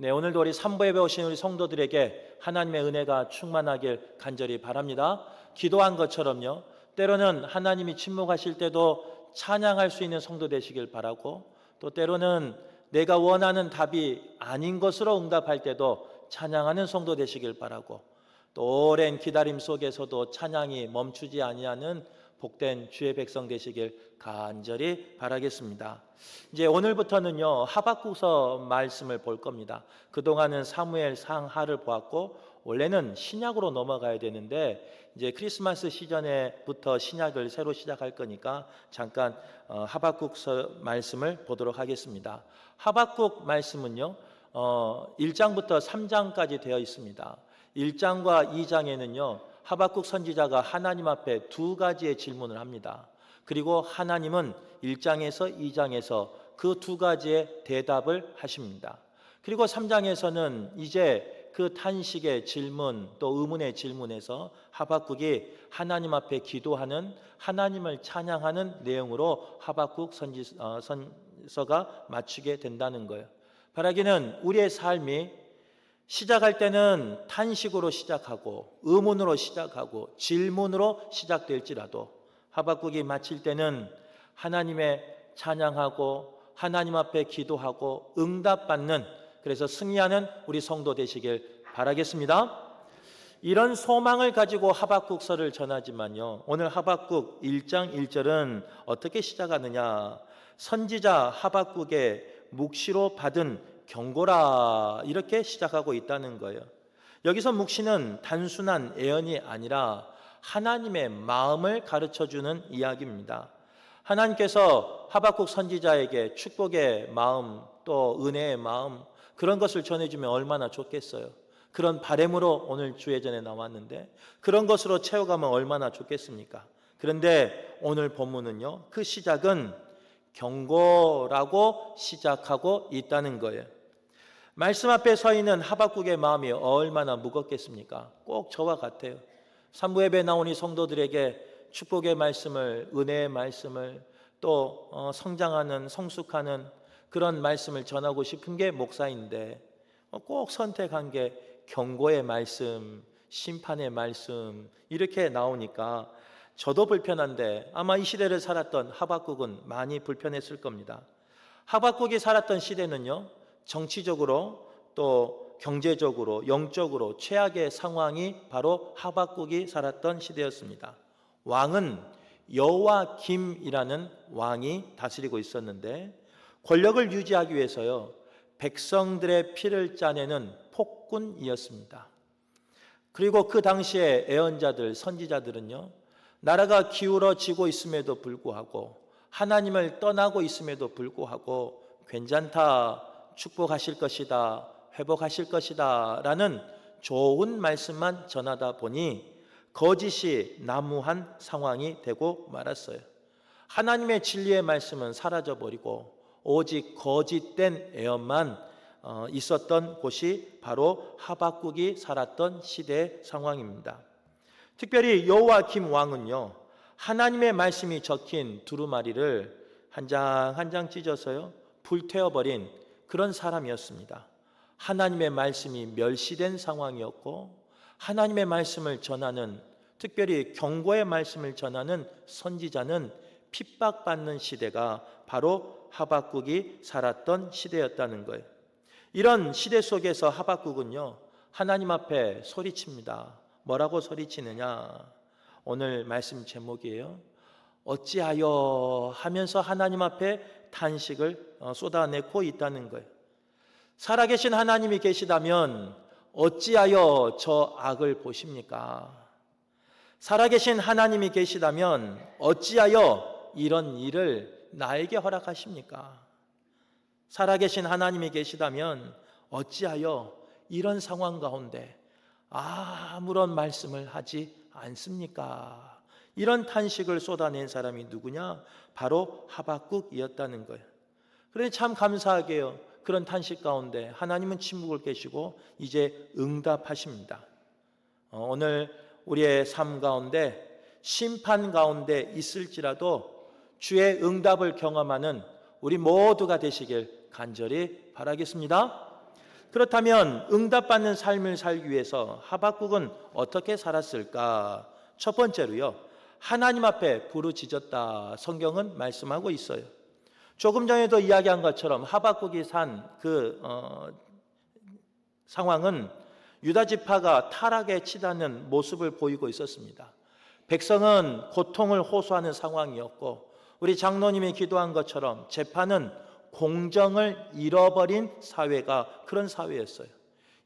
네, 오늘도 우리 삼부예배 오신 우리 성도들에게 하나님의 은혜가 충만하길 간절히 바랍니다. 기도한 것처럼요, 때로는 하나님이 침묵하실 때도 찬양할 수 있는 성도 되시길 바라고, 또 때로는 내가 원하는 답이 아닌 것으로 응답할 때도 찬양하는 성도 되시길 바라고, 또 오랜 기다림 속에서도 찬양이 멈추지 아니하는 복된 주의 백성 되시길 간절히 바라겠습니다. 이제 오늘부터는요, 하박국서 말씀을 볼 겁니다. 그동안은 사무엘 상하를 보았고, 원래는 신약으로 넘어가야 되는데 이제 크리스마스 시즌에부터 신약을 새로 시작할 거니까 잠깐 하박국서 말씀을 보도록 하겠습니다. 하박국 말씀은요, 1장부터 3장까지 되어 있습니다. 1장과 2장에는요, 하박국 선지자가 하나님 앞에 두 가지의 질문을 합니다. 그리고 하나님은 1장에서 2장에서 그 두 가지의 대답을 하십니다. 그리고 3장에서는 이제 그 탄식의 질문 또 의문의 질문에서 하박국이 하나님 앞에 기도하는, 하나님을 찬양하는 내용으로 하박국 선지서가 마치게 된다는 거예요. 바라기는 우리의 삶이 시작할 때는 탄식으로 시작하고 의문으로 시작하고 질문으로 시작될지라도 하박국이 마칠 때는 하나님의 찬양하고 하나님 앞에 기도하고 응답받는, 그래서 승리하는 우리 성도 되시길 바라겠습니다. 이런 소망을 가지고 하박국서를 전하지만요, 오늘 하박국 1장 1절은 어떻게 시작하느냐, 선지자 하박국의 묵시로 받은 경고라, 이렇게 시작하고 있다는 거예요. 여기서 묵시는 단순한 애언이 아니라 하나님의 마음을 가르쳐주는 이야기입니다. 하나님께서 하박국 선지자에게 축복의 마음 또 은혜의 마음, 그런 것을 전해주면 얼마나 좋겠어요. 그런 바람으로 오늘 주예전에 나왔는데 그런 것으로 채워가면 얼마나 좋겠습니까? 그런데 오늘 본문은요, 그 시작은 경고라고 시작하고 있다는 거예요. 말씀 앞에 서 있는 하박국의 마음이 얼마나 무겁겠습니까? 꼭 저와 같아요. 삼부예배 나오니 성도들에게 축복의 말씀을, 은혜의 말씀을, 또 성장하는, 성숙하는 그런 말씀을 전하고 싶은 게 목사인데 꼭 선택한 게 경고의 말씀, 심판의 말씀 이렇게 나오니까 저도 불편한데 아마 이 시대를 살았던 하박국은 많이 불편했을 겁니다. 하박국이 살았던 시대는요, 정치적으로 또 경제적으로 영적으로 최악의 상황이 바로 하박국이 살았던 시대였습니다. 왕은 여호와김이라는 왕이 다스리고 있었는데 권력을 유지하기 위해서요, 백성들의 피를 짜내는 폭군이었습니다. 그리고 그 당시에 예언자들, 선지자들은요, 나라가 기울어지고 있음에도 불구하고 하나님을 떠나고 있음에도 불구하고 괜찮다, 축복하실 것이다, 회복하실 것이다 라는 좋은 말씀만 전하다 보니 거짓이 난무한 상황이 되고 말았어요. 하나님의 진리의 말씀은 사라져버리고 오직 거짓된 예언만 있었던 곳이 바로 하박국이 살았던 시대의 상황입니다. 특별히 여호와김 왕은요, 하나님의 말씀이 적힌 두루마리를 한 장 한 장 찢어서요, 불태워버린 그런 사람이었습니다. 하나님의 말씀이 멸시된 상황이었고 하나님의 말씀을 전하는, 특별히 경고의 말씀을 전하는 선지자는 핍박받는 시대가 바로 하박국이 살았던 시대였다는 거예요. 이런 시대 속에서 하박국은요, 하나님 앞에 소리칩니다. 뭐라고 소리치느냐? 오늘 말씀 제목이에요. 어찌하여 하면서 하나님 앞에 탄식을 쏟아내고 있다는 거예요. 살아계신 하나님이 계시다면 어찌하여 저 악을 보십니까? 살아계신 하나님이 계시다면 어찌하여 이런 일을 나에게 허락하십니까? 살아계신 하나님이 계시다면 어찌하여 이런 상황 가운데 아무런 말씀을 하지 않습니까? 이런 탄식을 쏟아낸 사람이 누구냐? 바로 하박국이었다는 거예요. 그런데 참 감사하게요, 그런 탄식 가운데 하나님은 침묵을 계시고 이제 응답하십니다. 오늘 우리의 삶 가운데 심판 가운데 있을지라도 주의 응답을 경험하는 우리 모두가 되시길 간절히 바라겠습니다. 그렇다면 응답받는 삶을 살기 위해서 하박국은 어떻게 살았을까? 첫 번째로요, 하나님 앞에 부르짖었다. 성경은 말씀하고 있어요. 조금 전에도 이야기한 것처럼 하박국이 산 그 상황은 유다 지파가 타락에 치닫는 모습을 보이고 있었습니다. 백성은 고통을 호소하는 상황이었고, 우리 장로님이 기도한 것처럼 재판은 공정을 잃어버린 사회가 그런 사회였어요.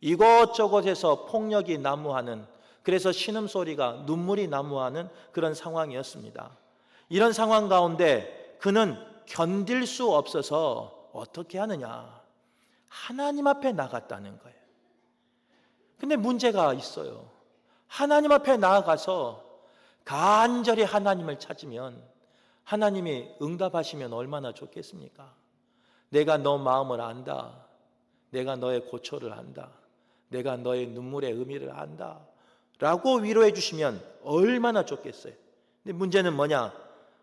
이곳저곳에서 폭력이 난무하는, 그래서 신음소리가 눈물이 난무하는 그런 상황이었습니다. 이런 상황 가운데 그는 견딜 수 없어서 어떻게 하느냐? 하나님 앞에 나갔다는 거예요. 근데 문제가 있어요. 하나님 앞에 나아가서 간절히 하나님을 찾으면 하나님이 응답하시면 얼마나 좋겠습니까? 내가 너 마음을 안다. 내가 너의 고초를 안다. 내가 너의 눈물의 의미를 안다. 라고 위로해 주시면 얼마나 좋겠어요. 근데 문제는 뭐냐?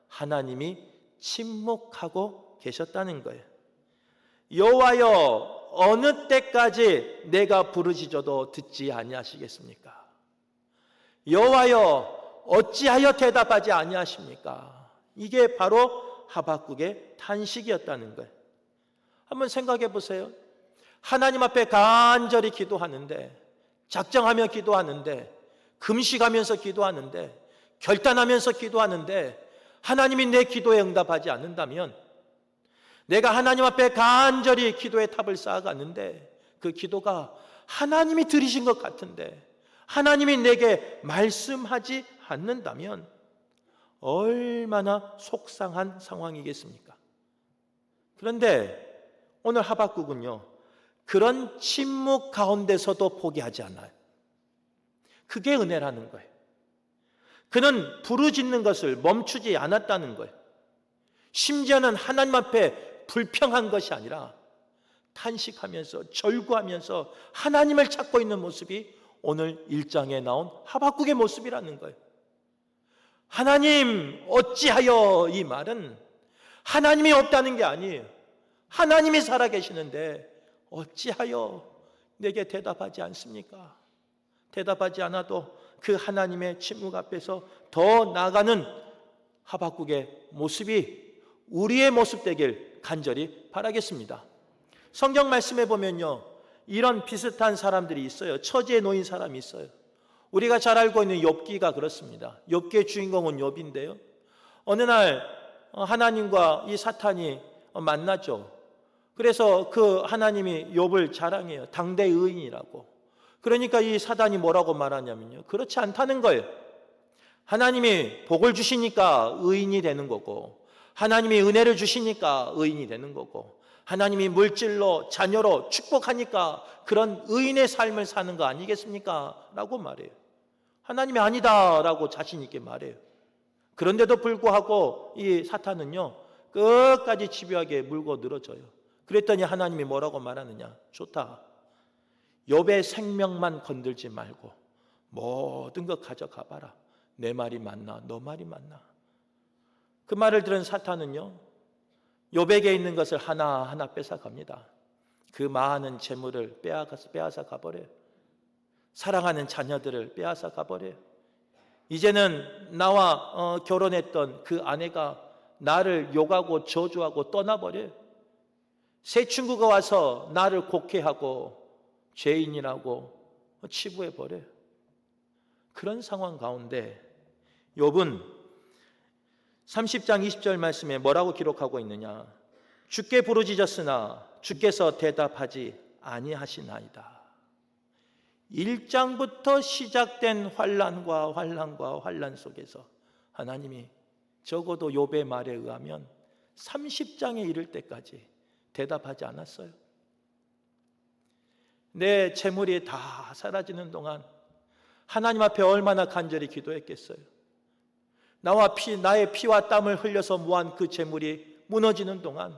하나님이 침묵하고 계셨다는 거예요. 여호와여, 어느 때까지 내가 부르짖어도 듣지 아니하시겠습니까? 여호와여, 어찌하여 대답하지 아니하십니까? 이게 바로 하박국의 탄식이었다는 거예요. 한번 생각해 보세요. 하나님 앞에 간절히 기도하는데, 작정하며 기도하는데, 금식하면서 기도하는데, 결단하면서 기도하는데 하나님이 내 기도에 응답하지 않는다면, 내가 하나님 앞에 간절히 기도의 탑을 쌓아갔는데 그 기도가 하나님이 들으신 것 같은데 하나님이 내게 말씀하지 않는다면 얼마나 속상한 상황이겠습니까? 그런데 오늘 하박국은요, 그런 침묵 가운데서도 포기하지 않아요. 그게 은혜라는 거예요. 그는 부르짖는 것을 멈추지 않았다는 거예요. 심지어는 하나님 앞에 불평한 것이 아니라 탄식하면서 절구하면서 하나님을 찾고 있는 모습이 오늘 1장에 나온 하박국의 모습이라는 거예요. 하나님 어찌하여, 이 말은 하나님이 없다는 게 아니에요. 하나님이 살아계시는데 어찌하여 내게 대답하지 않습니까? 대답하지 않아도 그 하나님의 침묵 앞에서 더 나아가는 하박국의 모습이 우리의 모습 되길 간절히 바라겠습니다. 성경 말씀에 보면요, 이런 비슷한 사람들이 있어요. 처지에 놓인 사람이 있어요. 우리가 잘 알고 있는 욥기가 그렇습니다. 욥기의 주인공은 욥인데요, 어느 날 하나님과 이 사탄이 만나죠. 그래서 그 하나님이 욥을 자랑해요. 당대 의인이라고. 그러니까 이 사단이 뭐라고 말하냐면요, 그렇지 않다는 거예요. 하나님이 복을 주시니까 의인이 되는 거고, 하나님이 은혜를 주시니까 의인이 되는 거고, 하나님이 물질로 자녀로 축복하니까 그런 의인의 삶을 사는 거 아니겠습니까? 라고 말해요. 하나님이 아니다 라고 자신 있게 말해요. 그런데도 불구하고 이 사탄은요, 끝까지 집요하게 물고 늘어져요. 그랬더니 하나님이 뭐라고 말하느냐? 좋다. 욥의 생명만 건들지 말고 모든 것 가져가 봐라. 내 말이 맞나? 너 말이 맞나? 그 말을 들은 사탄은요, 욥에게 있는 것을 하나하나 뺏어갑니다. 그 많은 재물을 빼앗아 가버려요. 사랑하는 자녀들을 빼앗아 가버려요. 이제는 나와 결혼했던 그 아내가 나를 욕하고 저주하고 떠나버려요. 새 친구가 와서 나를 곡해하고 죄인이라고 치부해버려요. 그런 상황 가운데 욥은 30장 20절 말씀에 뭐라고 기록하고 있느냐? 주께 부르짖었으나 주께서 대답하지 아니하시나이다. 1장부터 시작된 환난과 환난 속에서 하나님이 적어도 욥의 말에 의하면 30장에 이를 때까지 대답하지 않았어요. 내 재물이 다 사라지는 동안 하나님 앞에 얼마나 간절히 기도했겠어요. 나의 피와 땀을 흘려서 모은 그 재물이 무너지는 동안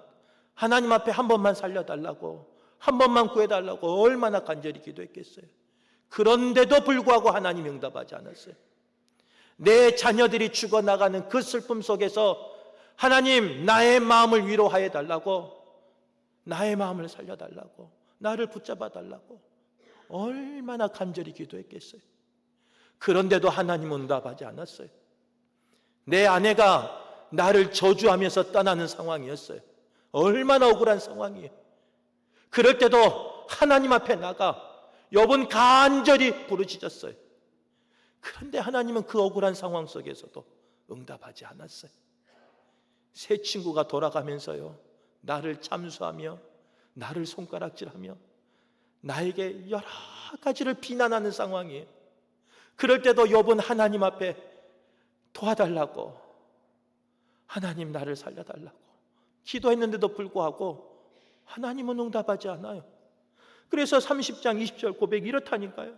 하나님 앞에 한 번만 살려달라고, 한 번만 구해달라고 얼마나 간절히 기도했겠어요. 그런데도 불구하고 하나님이 응답하지 않았어요. 내 자녀들이 죽어나가는 그 슬픔 속에서 하나님, 나의 마음을 위로하여 달라고, 나의 마음을 살려달라고, 나를 붙잡아 달라고 얼마나 간절히 기도했겠어요. 그런데도 하나님은 응답하지 않았어요. 내 아내가 나를 저주하면서 떠나는 상황이었어요. 얼마나 억울한 상황이에요. 그럴 때도 하나님 앞에 나가 욥은 간절히 부르짖었어요. 그런데 하나님은 그 억울한 상황 속에서도 응답하지 않았어요. 새 친구가 돌아가면서요, 나를 참수하며 나를 손가락질하며 나에게 여러 가지를 비난하는 상황이에요. 그럴 때도 욥은 하나님 앞에 도와달라고, 하나님 나를 살려달라고 기도했는데도 불구하고 하나님은 응답하지 않아요. 그래서 30장 20절 고백이 이렇다니까요.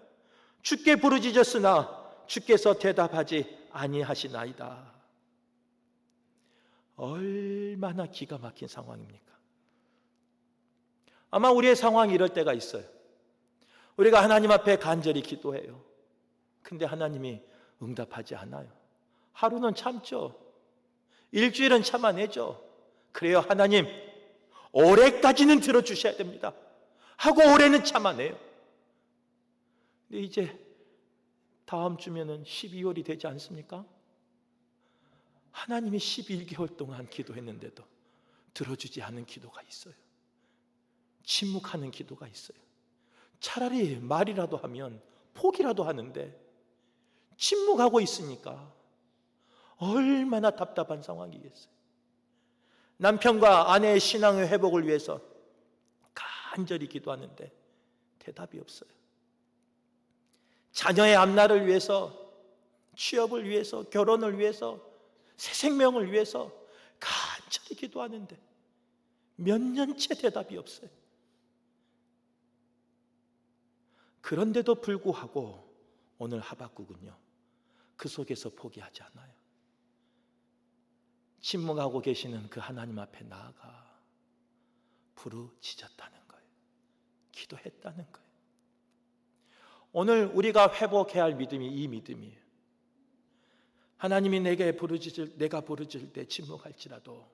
주께 부르짖었으나 주께서 대답하지 아니하시나이다. 얼마나 기가 막힌 상황입니까? 아마 우리의 상황이 이럴 때가 있어요. 우리가 하나님 앞에 간절히 기도해요. 근데 하나님이 응답하지 않아요. 하루는 참죠. 일주일은 참아내죠. 그래요, 하나님 올해까지는 들어주셔야 됩니다 하고 올해는 참아내요. 근데 이제 다음 주면은 12월이 되지 않습니까? 하나님이 11개월 동안 기도했는데도 들어주지 않은 기도가 있어요. 침묵하는 기도가 있어요. 차라리 말이라도 하면 포기라도 하는데 침묵하고 있으니까 얼마나 답답한 상황이겠어요. 남편과 아내의 신앙의 회복을 위해서 간절히 기도하는데 대답이 없어요. 자녀의 앞날을 위해서, 취업을 위해서, 결혼을 위해서, 새 생명을 위해서 간절히 기도하는데 몇 년째 대답이 없어요. 그런데도 불구하고 오늘 하박국은요, 그 속에서 포기하지 않아요. 침묵하고 계시는 그 하나님 앞에 나아가 부르짖었다는 거예요. 기도했다는 거예요. 오늘 우리가 회복해야 할 믿음이 이 믿음이에요. 하나님이 내가 부르짖을 때 침묵할지라도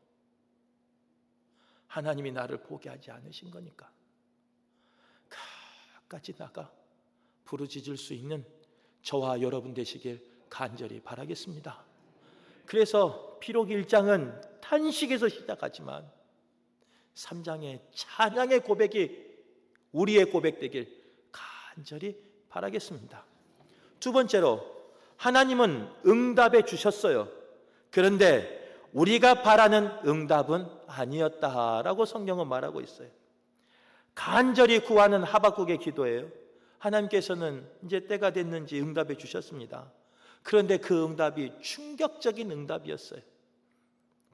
하나님이 나를 포기하지 않으신 거니까 끝까지 나가 부르짖을 수 있는 저와 여러분 되시길 간절히 바라겠습니다. 그래서 비록 1장은 탄식에서 시작하지만 3장의 찬양의 고백이 우리의 고백되길 간절히 바라겠습니다. 두 번째로, 하나님은 응답해 주셨어요. 그런데 우리가 바라는 응답은 아니었다라고 성경은 말하고 있어요. 간절히 구하는 하박국의 기도예요. 하나님께서는 이제 때가 됐는지 응답해 주셨습니다. 그런데 그 응답이 충격적인 응답이었어요.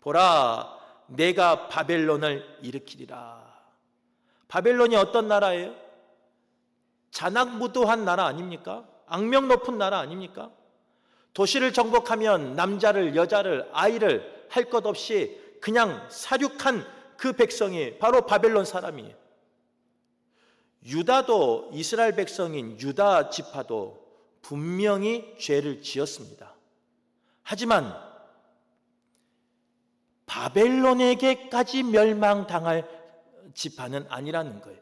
보라, 내가 바벨론을 일으키리라. 바벨론이 어떤 나라예요? 잔악무도한 나라 아닙니까? 악명 높은 나라 아닙니까? 도시를 정복하면 남자를, 여자를, 아이를 할 것 없이 그냥 사륙한 그 백성이 바로 바벨론 사람이에요. 유다도, 이스라엘 백성인 유다 지파도 분명히 죄를 지었습니다. 하지만 바벨론에게까지 멸망당할 지파는 아니라는 거예요.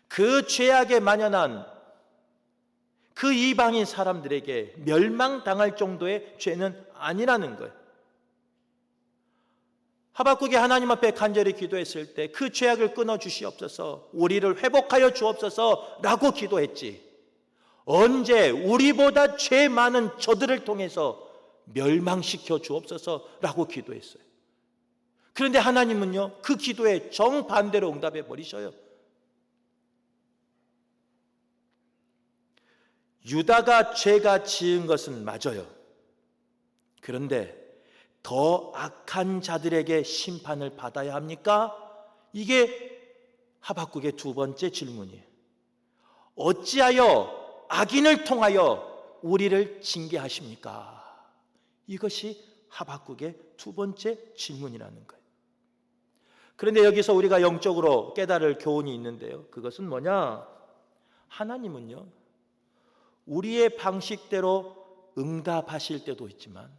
그 죄악에 만연한 그 이방인 사람들에게 멸망당할 정도의 죄는 아니라는 거예요. 하박국이 하나님 앞에 간절히 기도했을 때 그 죄악을 끊어주시옵소서, 우리를 회복하여 주옵소서 라고 기도했지, 언제 우리보다 죄 많은 저들을 통해서 멸망시켜 주옵소서 라고 기도했어요. 그런데 하나님은요, 그 기도에 정반대로 응답해 버리셔요. 유다가 죄가 지은 것은 맞아요. 그런데 더 악한 자들에게 심판을 받아야 합니까? 이게 하박국의 두 번째 질문이에요. 어찌하여 악인을 통하여 우리를 징계하십니까? 이것이 하박국의 두 번째 질문이라는 거예요. 그런데 여기서 우리가 영적으로 깨달을 교훈이 있는데요. 그것은 뭐냐? 하나님은요, 우리의 방식대로 응답하실 때도 있지만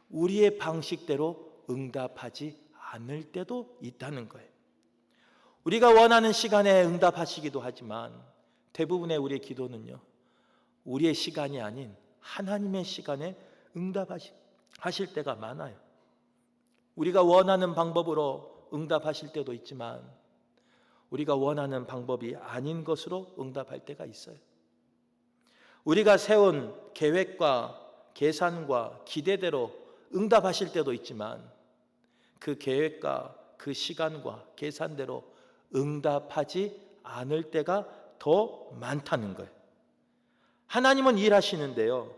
우리의 방식대로 응답하지 않을 때도 있다는 거예요. 우리가 원하는 시간에 응답하시기도 하지만 대부분의 우리의 기도는요, 우리의 시간이 아닌 하나님의 시간에 응답하실 때가 많아요. 우리가 원하는 방법으로 응답하실 때도 있지만 우리가 원하는 방법이 아닌 것으로 응답할 때가 있어요. 우리가 세운 계획과 계산과 기대대로 응답하실 때도 있지만 그 계획과 그 시간과 계산대로 응답하지 않을 때가 더 많다는 거예요. 하나님은 일하시는데요,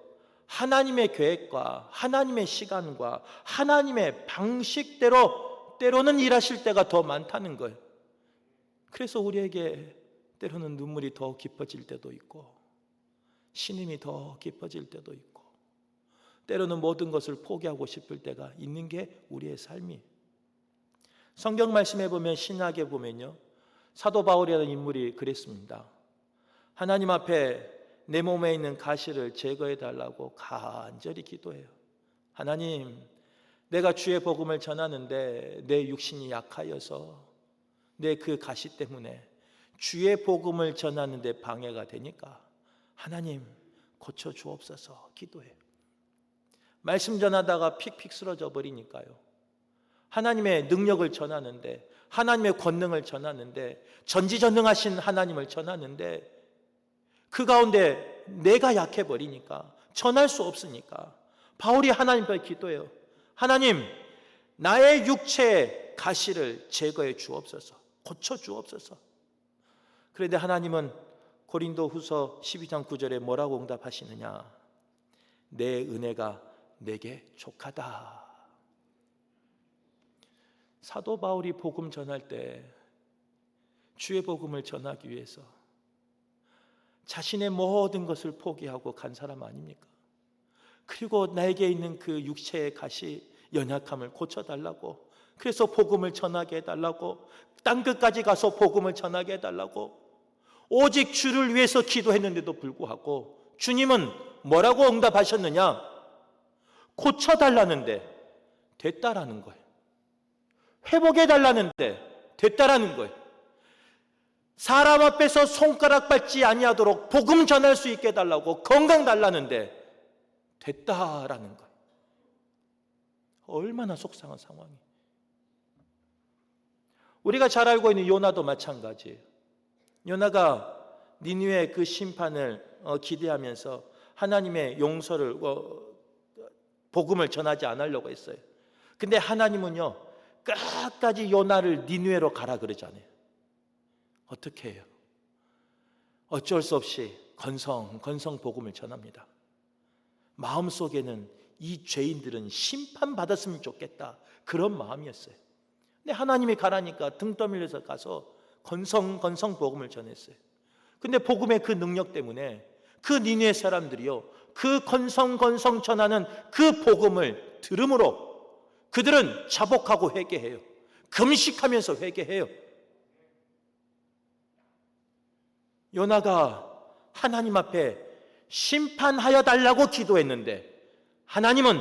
하나님의 계획과 하나님의 시간과 하나님의 방식대로 때로는 일하실 때가 더 많다는 거예요. 그래서 우리에게 때로는 눈물이 더 깊어질 때도 있고 신임이 더 깊어질 때도 있고 때로는 모든 것을 포기하고 싶을 때가 있는 게 우리의 삶이에요. 성경 말씀에 보면, 신약에 보면요, 사도 바울이라는 인물이 그랬습니다. 하나님 앞에 내 몸에 있는 가시를 제거해 달라고 간절히 기도해요. 하나님, 내가 주의 복음을 전하는데 내 육신이 약하여서 내 그 가시 때문에 주의 복음을 전하는데 방해가 되니까 하나님 고쳐 주옵소서 기도해요. 말씀 전하다가 픽픽 쓰러져 버리니까요, 하나님의 능력을 전하는데, 하나님의 권능을 전하는데, 전지전능하신 하나님을 전하는데 그 가운데 내가 약해 버리니까 전할 수 없으니까 바울이 하나님 앞에 기도해요. 하나님, 나의 육체의 가시를 제거해 주옵소서, 고쳐 주옵소서. 그런데 하나님은 고린도후서 12장 9절에 뭐라고 응답하시느냐? 내 은혜가 내게 족하다. 사도 바울이 복음 전할 때 주의 복음을 전하기 위해서 자신의 모든 것을 포기하고 간 사람 아닙니까? 그리고 나에게 있는 그 육체의 가시, 연약함을 고쳐달라고, 그래서 복음을 전하게 해달라고, 땅끝까지 가서 복음을 전하게 해달라고 오직 주를 위해서 기도했는데도 불구하고 주님은 뭐라고 응답하셨느냐? 고쳐달라는데 됐다라는 거예요. 회복해달라는데 됐다라는 거예요. 사람 앞에서 손가락 밟지 아니하도록 복음 전할 수 있게 해달라고, 건강 달라는데 됐다라는 거예요. 얼마나 속상한 상황이에요. 우리가 잘 알고 있는 요나도 마찬가지예요. 요나가 니느웨의 그 심판을 기대하면서 하나님의 용서를 복음을 전하지 않으려고 했어요. 근데 하나님은요, 끝까지 요나를 니느웨로 가라 그러잖아요. 어떻게 해요? 어쩔 수 없이 건성 복음을 전합니다. 마음속에는 이 죄인들은 심판받았으면 좋겠다, 그런 마음이었어요. 근데 하나님이 가라니까 등 떠밀려서 가서 건성 복음을 전했어요. 근데 복음의 그 능력 때문에 그 니느웨 사람들이요, 그 건성 전하는 그 복음을 들음으로 그들은 자복하고 회개해요. 금식하면서 회개해요. 요나가 하나님 앞에 심판하여 달라고 기도했는데 하나님은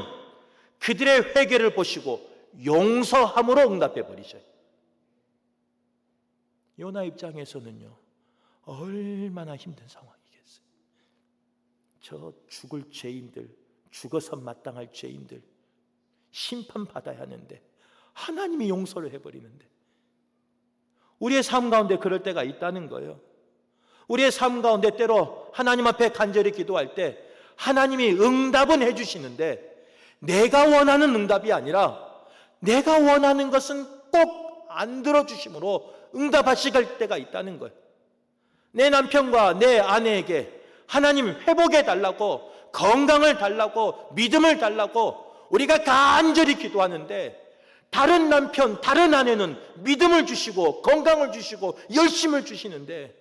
그들의 회개를 보시고 용서함으로 응답해 버리셔요. 요나 입장에서는요, 얼마나 힘든 상황이겠어요. 저 죽을 죄인들, 죽어서 마땅할 죄인들 심판받아야 하는데 하나님이 용서를 해버리는데, 우리의 삶 가운데 그럴 때가 있다는 거예요. 우리의 삶 가운데 때로 하나님 앞에 간절히 기도할 때 하나님이 응답은 해주시는데 내가 원하는 응답이 아니라 내가 원하는 것은 꼭 안 들어주심으로 응답하실 때가 있다는 거예요. 내 남편과 내 아내에게 하나님 회복해 달라고, 건강을 달라고, 믿음을 달라고 우리가 간절히 기도하는데 다른 남편, 다른 아내는 믿음을 주시고 건강을 주시고 열심을 주시는데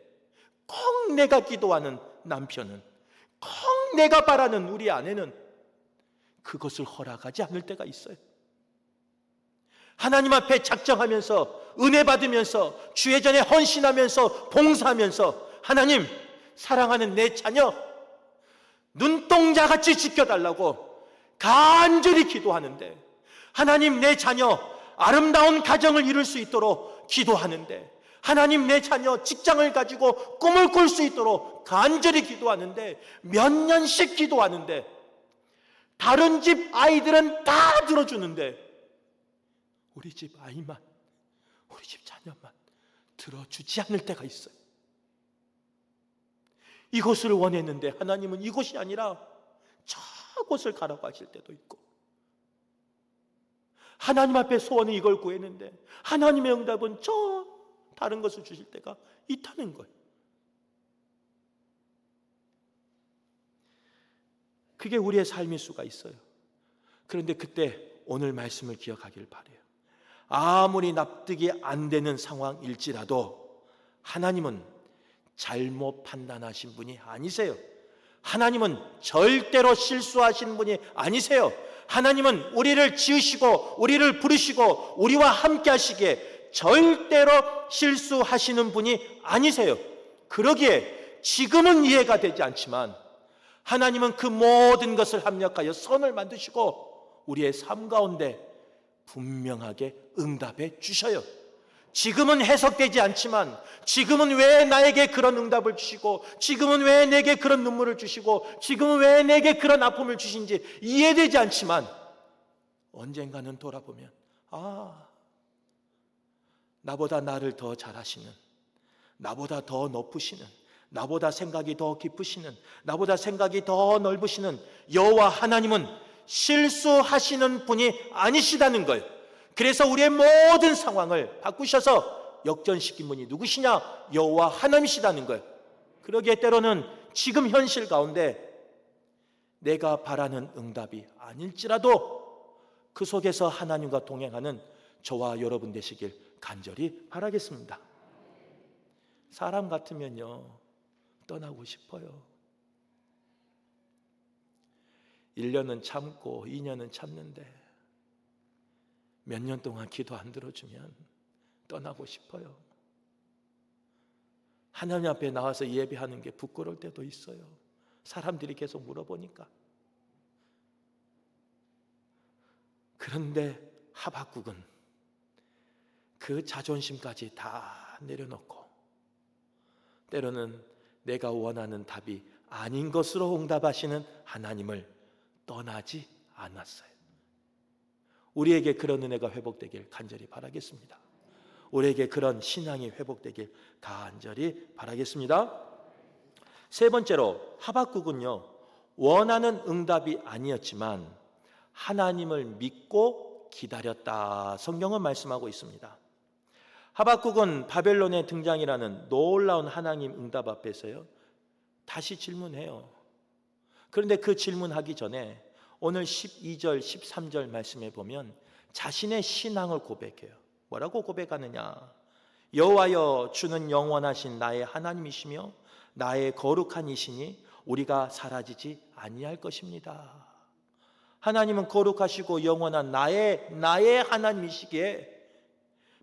꼭 내가 기도하는 남편은, 꼭 내가 바라는 우리 아내는 그것을 허락하지 않을 때가 있어요. 하나님 앞에 작정하면서 은혜 받으면서 주의 전에 헌신하면서 봉사하면서 하나님, 사랑하는 내 자녀 눈동자같이 지켜달라고 간절히 기도하는데, 하나님 내 자녀 아름다운 가정을 이룰 수 있도록 기도하는데, 하나님, 내 자녀 직장을 가지고 꿈을 꿀 수 있도록 간절히 기도하는데, 몇 년씩 기도하는데, 다른 집 아이들은 다 들어주는데 우리 집 아이만, 우리 집 자녀만 들어주지 않을 때가 있어요. 이곳을 원했는데 하나님은 이곳이 아니라 저곳을 가라고 하실 때도 있고, 하나님 앞에 소원은 이걸 구했는데 하나님의 응답은 저 다른 것을 주실 때가 있다는 거예요. 그게 우리의 삶일 수가 있어요. 그런데 그때 오늘 말씀을 기억하길 바라요. 아무리 납득이 안 되는 상황일지라도 하나님은 잘못 판단하신 분이 아니세요. 하나님은 절대로 실수하신 분이 아니세요. 하나님은 우리를 지으시고 우리를 부르시고 우리와 함께 하시기에 절대로 실수하시는 분이 아니세요. 그러기에 지금은 이해가 되지 않지만 하나님은 그 모든 것을 합력하여 선을 만드시고 우리의 삶 가운데 분명하게 응답해 주셔요. 지금은 해석되지 않지만, 지금은 왜 나에게 그런 응답을 주시고, 지금은 왜 내게 그런 눈물을 주시고, 지금은 왜 내게 그런 아픔을 주신지 이해되지 않지만, 언젠가는 돌아보면 나보다 나를 더 잘하시는, 나보다 더 높으시는, 나보다 생각이 더 깊으시는, 나보다 생각이 더 넓으시는 여호와 하나님은 실수하시는 분이 아니시다는 거예요. 그래서 우리의 모든 상황을 바꾸셔서 역전시킨 분이 누구시냐? 여호와 하나님이시다는 거예요. 그러기에 때로는 지금 현실 가운데 내가 바라는 응답이 아닐지라도 그 속에서 하나님과 동행하는 저와 여러분 되시길 간절히 바라겠습니다. 사람 같으면요, 떠나고 싶어요. 1년은 참고 2년은 참는데 몇 년 동안 기도 안 들어주면 떠나고 싶어요. 하나님 앞에 나와서 예배하는 게 부끄러울 때도 있어요. 사람들이 계속 물어보니까. 그런데 하박국은 그 자존심까지 다 내려놓고 때로는 내가 원하는 답이 아닌 것으로 응답하시는 하나님을 떠나지 않았어요. 우리에게 그런 은혜가 회복되길 간절히 바라겠습니다. 우리에게 그런 신앙이 회복되길 간절히 바라겠습니다. 세 번째로 하박국은요, 원하는 응답이 아니었지만 하나님을 믿고 기다렸다. 성경은 말씀하고 있습니다. 하박국은 바벨론의 등장이라는 놀라운 하나님 응답 앞에서요, 다시 질문해요. 그런데 그 질문하기 전에 오늘 12절, 13절 말씀에 보면 자신의 신앙을 고백해요. 뭐라고 고백하느냐? 여호와여, 주는 영원하신 나의 하나님이시며 나의 거룩한 이시니 우리가 사라지지 아니할 것입니다. 하나님은 거룩하시고 영원한 나의 하나님이시기에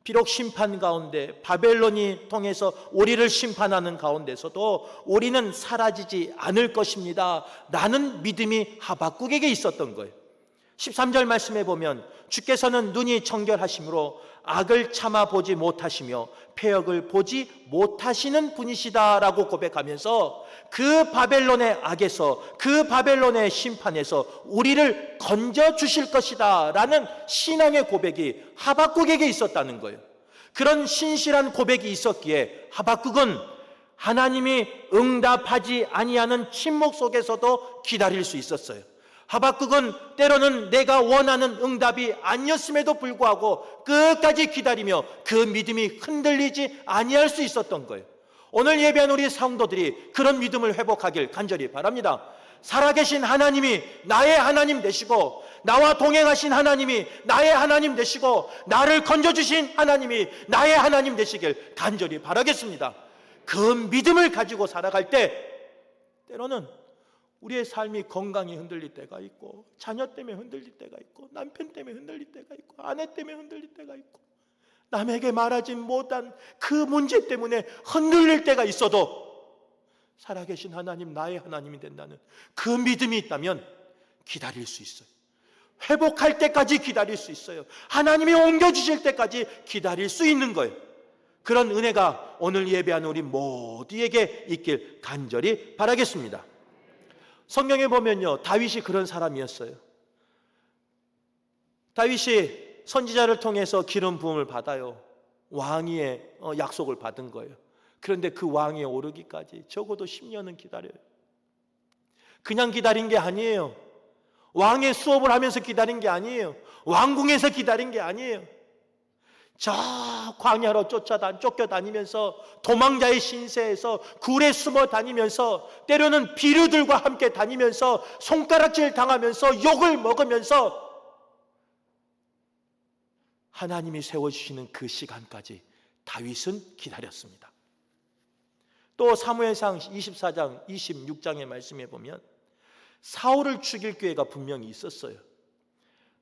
비록 심판 가운데 바벨론이 통해서 우리를 심판하는 가운데서도 우리는 사라지지 않을 것입니다. 라는 믿음이 하박국에게 있었던 거예요. 13절 말씀에 보면 주께서는 눈이 정결하심으로 악을 참아보지 못하시며 패역을 보지 못하시는 분이시다라고 고백하면서 그 바벨론의 악에서, 그 바벨론의 심판에서 우리를 건져주실 것이다 라는 신앙의 고백이 하박국에게 있었다는 거예요. 그런 신실한 고백이 있었기에 하박국은 하나님이 응답하지 아니하는 침묵 속에서도 기다릴 수 있었어요. 하박국은 때로는 내가 원하는 응답이 아니었음에도 불구하고 끝까지 기다리며 그 믿음이 흔들리지 아니할 수 있었던 거예요. 오늘 예배한 우리 성도들이 그런 믿음을 회복하길 간절히 바랍니다. 살아계신 하나님이 나의 하나님 되시고, 나와 동행하신 하나님이 나의 하나님 되시고, 나를 건져주신 하나님이 나의 하나님 되시길 간절히 바라겠습니다. 그 믿음을 가지고 살아갈 때 때로는 우리의 삶이 건강이 흔들릴 때가 있고, 자녀 때문에 흔들릴 때가 있고, 남편 때문에 흔들릴 때가 있고, 아내 때문에 흔들릴 때가 있고, 남에게 말하지 못한 그 문제 때문에 흔들릴 때가 있어도 살아계신 하나님, 나의 하나님이 된다는 그 믿음이 있다면 기다릴 수 있어요. 회복할 때까지 기다릴 수 있어요. 하나님이 옮겨주실 때까지 기다릴 수 있는 거예요. 그런 은혜가 오늘 예배하는 우리 모두에게 있길 간절히 바라겠습니다. 성경에 보면요, 다윗이 그런 사람이었어요. 다윗이 선지자를 통해서 기름 부음을 받아요. 왕위의 약속을 받은 거예요. 그런데 그 왕위에 오르기까지 적어도 10년은 기다려요. 그냥 기다린 게 아니에요. 왕의 수업을 하면서 기다린 게 아니에요. 왕궁에서 기다린 게 아니에요. 저 광야로 쫓겨다니면서 도망자의 신세에서 굴에 숨어 다니면서 때로는 비류들과 함께 다니면서 손가락질 당하면서 욕을 먹으면서 하나님이 세워주시는 그 시간까지 다윗은 기다렸습니다. 또 사무엘상 24장 26장의 말씀에 보면 사울을 죽일 기회가 분명히 있었어요.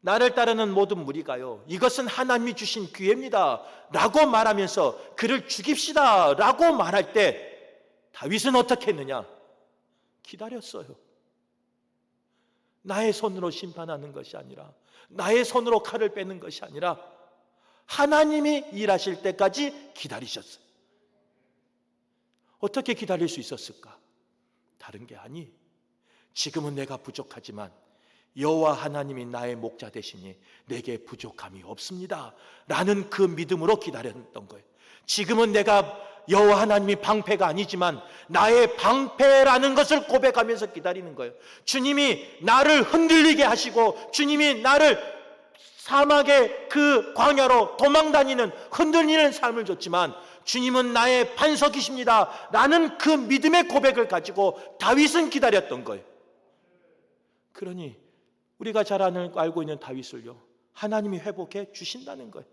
나를 따르는 모든 무리가요, 이것은 하나님이 주신 기회입니다 라고 말하면서 그를 죽입시다 라고 말할 때 다윗은 어떻게 했느냐? 기다렸어요. 나의 손으로 심판하는 것이 아니라, 나의 손으로 칼을 빼는 것이 아니라 하나님이 일하실 때까지 기다리셨어요. 어떻게 기다릴 수 있었을까? 다른 게 아니, 지금은 내가 부족하지만 여호와 하나님이 나의 목자 되시니 내게 부족함이 없습니다 라는 그 믿음으로 기다렸던 거예요. 지금은 내가 여호와 하나님이 방패가 아니지만 나의 방패라는 것을 고백하면서 기다리는 거예요. 주님이 나를 흔들리게 하시고 주님이 나를 사막의 그 광야로 도망다니는 흔들리는 삶을 줬지만 주님은 나의 반석이십니다 라는 그 믿음의 고백을 가지고 다윗은 기다렸던 거예요. 그러니 우리가 잘 알고 있는 다윗을요, 하나님이 회복해 주신다는 거예요.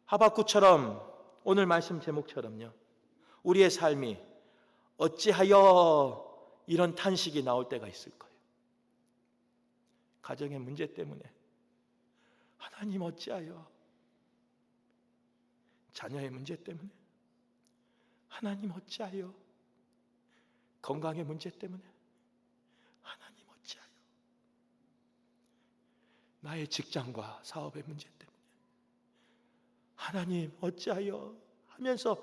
하박국처럼, 오늘 말씀 제목처럼요, 우리의 삶이 어찌하여 이런 탄식이 나올 때가 있을 거예요. 가정의 문제 때문에 하나님 어찌하여, 자녀의 문제 때문에 하나님 어찌하여, 건강의 문제 때문에 하나님 어찌하여, 나의 직장과 사업의 문제 때문에 하나님 어찌하여 하면서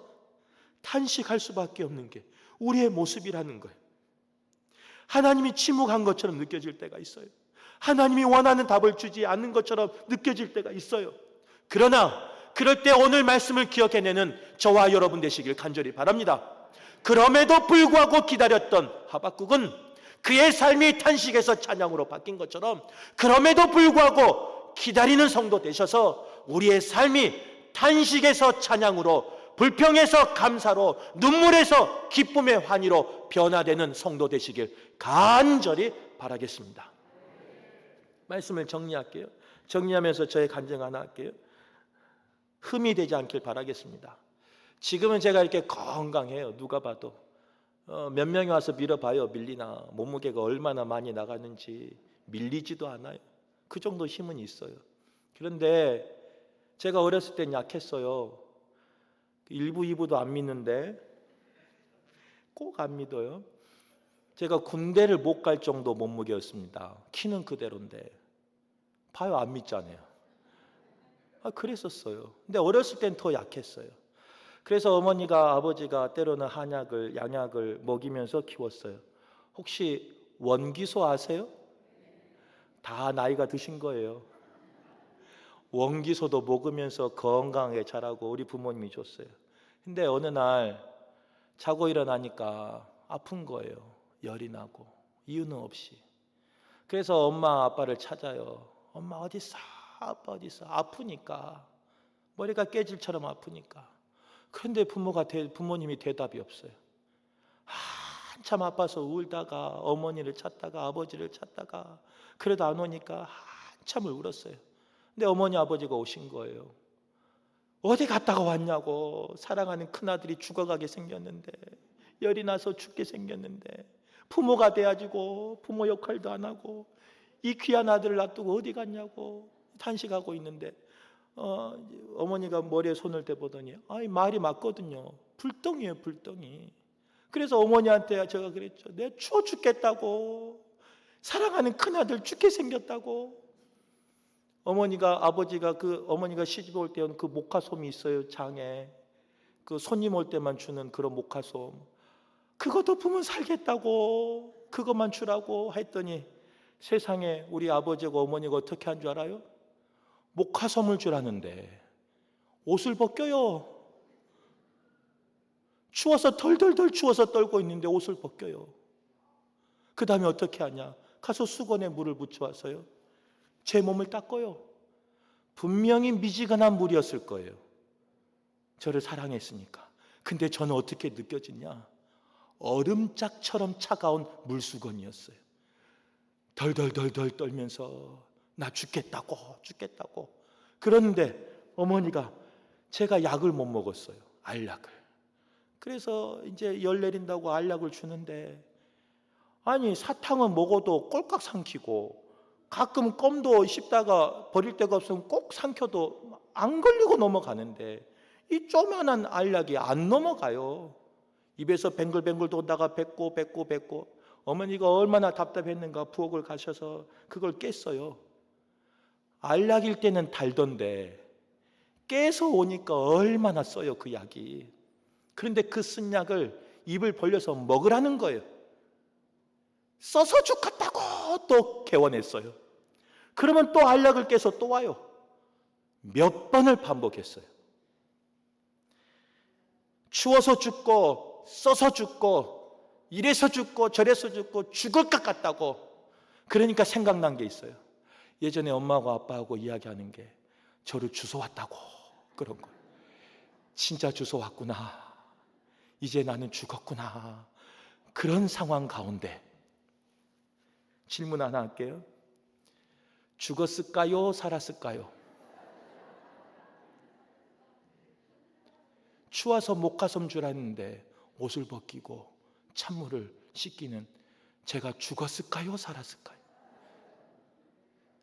탄식할 수밖에 없는 게 우리의 모습이라는 거예요. 하나님이 침묵한 것처럼 느껴질 때가 있어요. 하나님이 원하는 답을 주지 않는 것처럼 느껴질 때가 있어요. 그러나 그럴 때 오늘 말씀을 기억해내는 저와 여러분 되시길 간절히 바랍니다. 그럼에도 불구하고 기다렸던 하박국은 그의 삶이 탄식에서 찬양으로 바뀐 것처럼 그럼에도 불구하고 기다리는 성도 되셔서 우리의 삶이 탄식에서 찬양으로, 불평에서 감사로, 눈물에서 기쁨의 환희로 변화되는 성도 되시길 간절히 바라겠습니다. 말씀을 정리할게요. 정리하면서 저의 간증 하나 할게요. 흠이 되지 않길 바라겠습니다. 지금은 제가 이렇게 건강해요. 누가 봐도 몇 명이 와서 밀어봐요. 밀리나, 몸무게가 얼마나 많이 나가는지 밀리지도 않아요. 그 정도 힘은 있어요. 그런데 제가 어렸을 땐 약했어요. 1부, 2부도 안 믿는데 꼭 안 믿어요. 제가 군대를 못 갈 정도 몸무게였습니다. 키는 그대로인데 봐요, 안 믿잖아요. 그랬었어요. 근데 어렸을 땐 더 약했어요. 그래서 어머니가, 아버지가 때로는 한약을, 양약을 먹이면서 키웠어요. 혹시 원기소 아세요? 다 나이가 드신 거예요. 원기소도 먹으면서 건강하게 자라고 우리 부모님이 줬어요. 근데 어느 날 자고 일어나니까 아픈 거예요. 열이 나고 이유는 없이. 그래서 엄마 아빠를 찾아요. 엄마 어디 있어? 아빠 어디 있어? 아프니까, 머리가 깨질처럼 아프니까. 그런데 부모님이 대답이 없어요. 한참 아파서 울다가 어머니를 찾다가 아버지를 찾다가 그래도 안 오니까 한참을 울었어요. 근데 어머니 아버지가 오신 거예요. 어디 갔다가 왔냐고. 사랑하는 큰아들이 죽어가게 생겼는데, 열이 나서 죽게 생겼는데 부모가 돼가지고 부모 역할도 안 하고 이 귀한 아들을 놔두고 어디 갔냐고 탄식하고 있는데 어머니가 머리에 손을 대보더니 말이 맞거든요. 불덩이에요, 불덩이. 그래서 어머니한테 제가 그랬죠. 내가 추워 죽겠다고, 사랑하는 큰아들 죽게 생겼다고. 아버지가 어머니가 시집 올 때 그 목화솜이 있어요, 장에. 그 손님 올 때만 주는 그런 목화솜. 그거 덮으면 살겠다고, 그것만 주라고 했더니 세상에 우리 아버지가 어머니가 어떻게 한 줄 알아요? 목화솜을 주라는데 옷을 벗겨요. 추워서 덜덜덜 추워서 떨고 있는데 옷을 벗겨요. 그 다음에 어떻게 하냐? 가서 수건에 물을 묻혀와서요, 제 몸을 닦아요. 분명히 미지근한 물이었을 거예요. 저를 사랑했으니까. 근데 저는 어떻게 느껴지냐? 얼음짝처럼 차가운 물수건이었어요. 덜덜덜덜 떨면서 나 죽겠다고. 그런데 어머니가, 제가 약을 못 먹었어요, 알약을. 그래서 이제 열 내린다고 알약을 주는데, 아니 사탕은 먹어도 꼴깍 삼키고, 가끔 껌도 씹다가 버릴 데가 없으면 꼭 삼켜도 안 걸리고 넘어가는데, 이 조그만한 알약이 안 넘어가요. 입에서 뱅글뱅글 돌다가 뱉고. 어머니가 얼마나 답답했는가 부엌을 가셔서 그걸 깼어요. 알약일 때는 달던데 깨서 오니까 얼마나 써요, 그 약이. 그런데 그 쓴 약을 입을 벌려서 먹으라는 거예요. 써서 죽겠다고 또 개원했어요. 그러면 또 알약을 깨서 또 와요. 몇 번을 반복했어요. 추워서 죽고, 써서 죽고, 이래서 죽고 저래서 죽고, 죽을 것 같다고. 그러니까 생각난 게 있어요. 예전에 엄마하고 아빠하고 이야기하는 게, 저를 주워왔다고, 그런 거. 진짜 주워왔구나. 이제 나는 죽었구나. 그런 상황 가운데 질문 하나 할게요. 죽었을까요? 살았을까요? 추워서 목화솜 주라는데 옷을 벗기고 찬물을 씻기는 제가 죽었을까요? 살았을까요?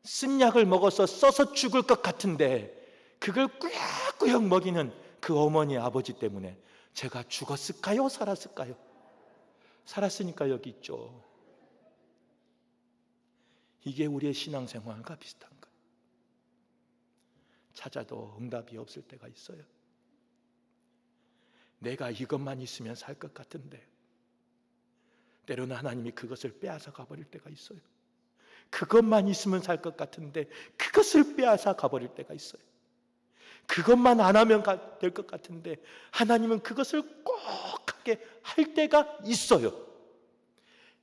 쓴 약을 먹어서 써서 죽을 것 같은데 그걸 꾸역꾸역 먹이는 그 어머니 아버지 때문에 제가 죽었을까요? 살았을까요? 살았으니까 여기 있죠. 이게 우리의 신앙생활과 비슷한 거예요. 찾아도 응답이 없을 때가 있어요. 내가 이것만 있으면 살 것 같은데 때로는 하나님이 그것을 빼앗아 가버릴 때가 있어요. 그것만 있으면 살 것 같은데 그것을 빼앗아 가버릴 때가 있어요. 그것만 안 하면 될 것 같은데 하나님은 그것을 꼭 하게 할 때가 있어요.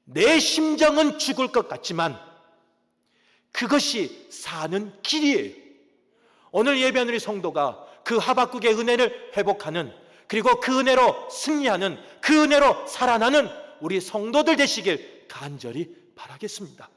내 심정은 죽을 것 같지만 그것이 사는 길이에요. 오늘 예배하는 우리 성도가 그 하박국의 은혜를 회복하는, 그리고 그 은혜로 승리하는, 그 은혜로 살아나는 우리 성도들 되시길 간절히 바라겠습니다.